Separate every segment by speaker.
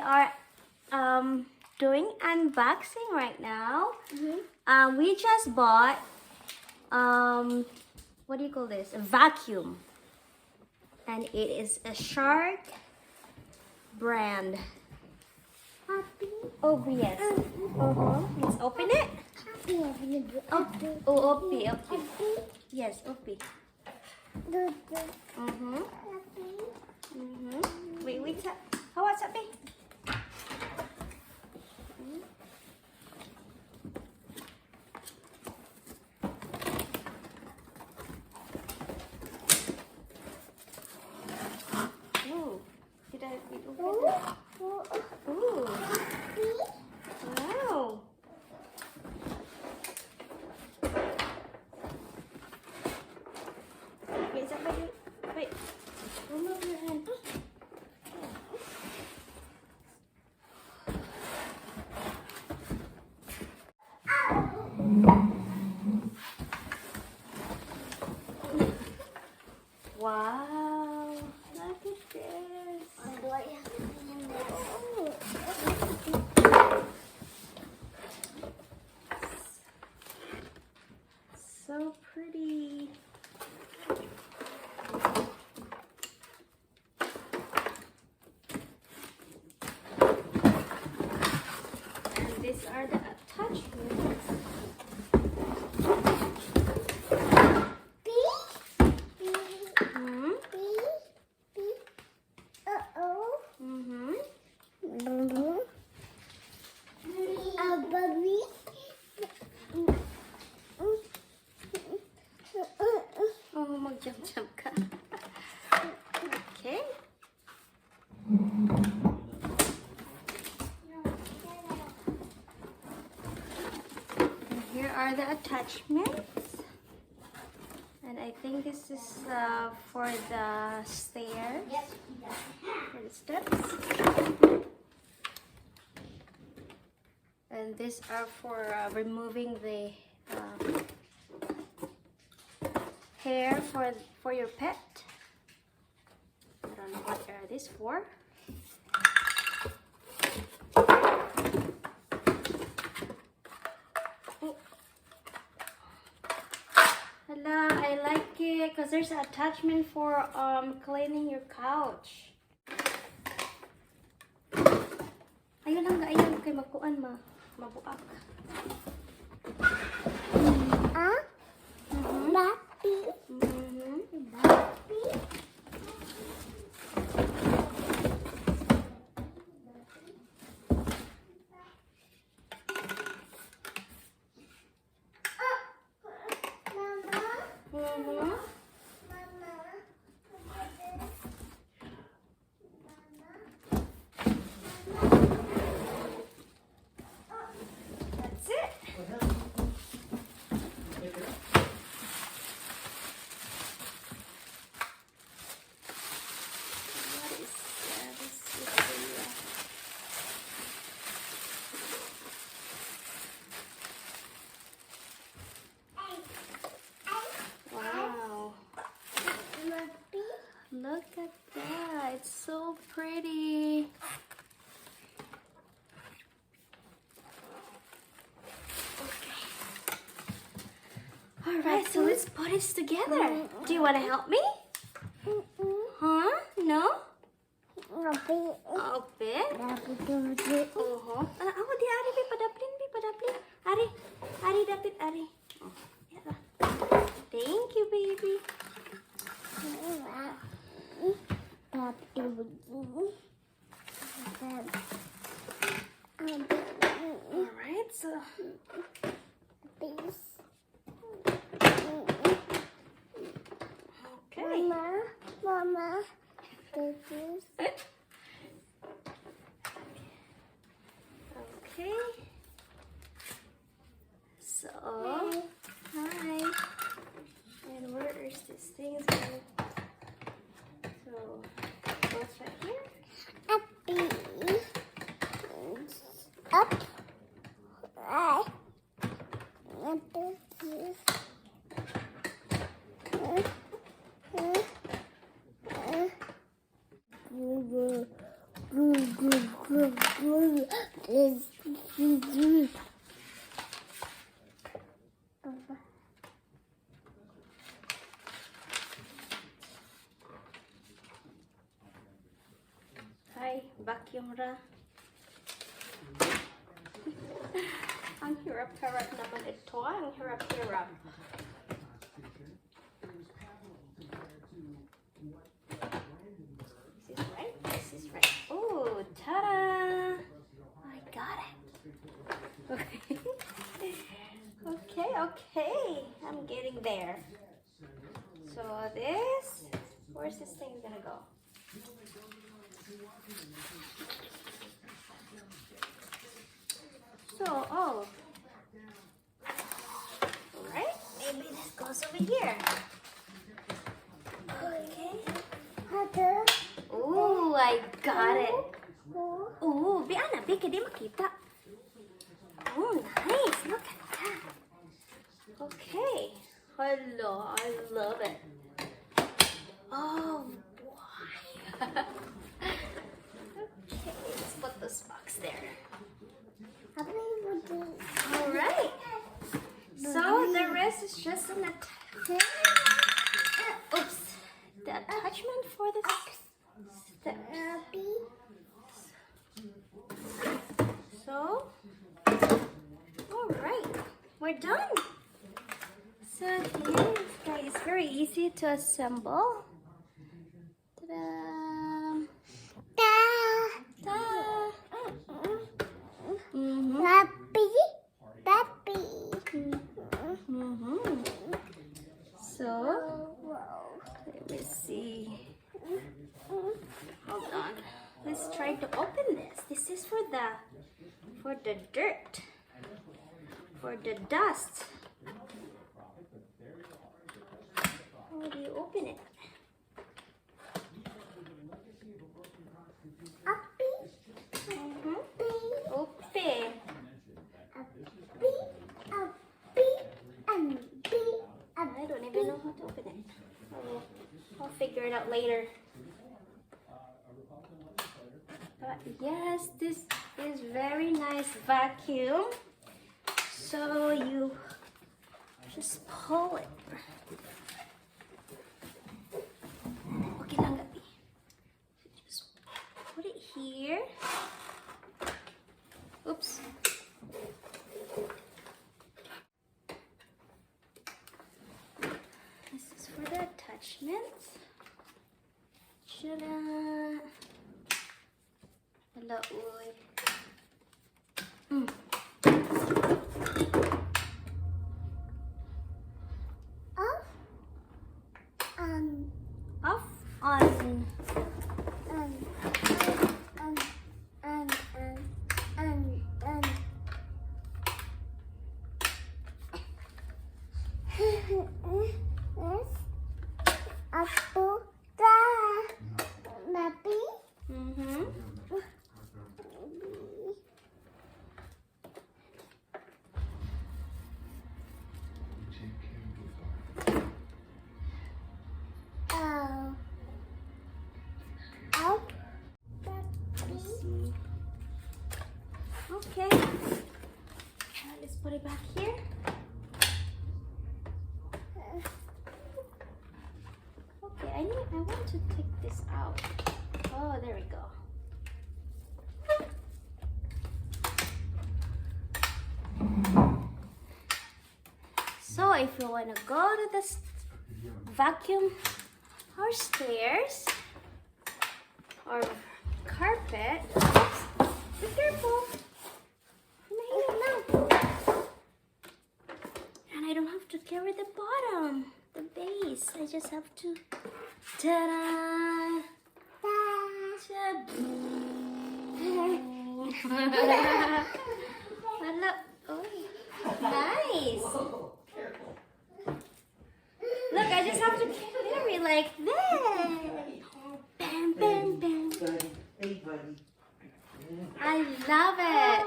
Speaker 1: are doing unboxing right now. We just bought what do you call this? A vacuum, and it is a Shark brand. Oh yes. Let's open it. Open. Yes, open. Wait. How what's up, babe? Ooh, did I open it? Ooh. Wow. Wait, somebody. Wait. Remove your hand. Wow. Look at this. So pretty. And these are the attachments. Oh, mag-jump ka. Okay. And here are the attachments. And I think this is for the stairs, for the steps. And these are for removing the hair for your pet. I don't know what are these for. Oh. Hala, I like it because there's an attachment for cleaning your couch. Ayun lang, ayun kay makuan mabuak. That's it. What is this? Wow. Look at that. It's so pretty. Alright, so let's put this together. Do you want to help me? Huh? No? Open. Oh, di ari padaplin. Ari dapit ari. Oh, yeah. Thank you, baby. Alright, so okay.
Speaker 2: Mama.
Speaker 1: Okay. So, hi. And where is this thing? So, goes right here.
Speaker 2: Up. Good.
Speaker 1: Hi, vacuum ra. Ang hirap-hirap naman ito. Ang hirap-hirap. This is right. This is right. Oh, ta-da! I got it. Okay. Okay, okay. I'm getting there. So this, where's this thing gonna go? So, oh. Alright, maybe this goes over here. Okay. Ooh, I got it. Ooh, Biana, Bika, di makita. Oh, nice. Look at that. Okay. Hello, I love it. Oh, boy. Okay, let's put this box there. All right. So the rest is just an oops, the attachment for the steps. So, all right, we're done. So here, guys, it's very easy to assemble. Ta-da! Ta-da! So, let me see. Hold on. Let's try to open this. This is for the dirt, for the dust. How do you open it? Open. I don't even know how to open it. I'll figure it out later. But yes, this is very nice vacuum. So you just pull it. Okay lang gabi. Just put it here. Oops. This is for the attachments. Ta-da! Hello, uy. Off on. Okay. Let's put it back here. Okay, I want to take this out. Oh, there we go. So if you want to go to the vacuum or stairs or carpet, be careful. And I don't have to carry the bottom, the base. I just have to, ta-da! Hello. Oh, nice. Look, I just have to carry like that. Bam, bam, bam. I love it.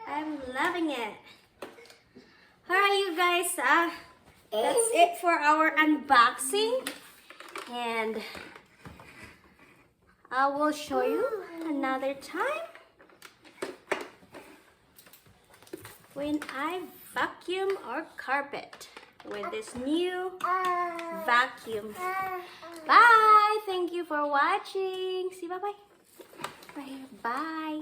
Speaker 1: I'm loving it. Alright, you guys, that's it for our unboxing. And I will show you another time when I vacuum our carpet with this new vacuum. Bye. Thank you for watching. See, bye-bye. Right here. Bye.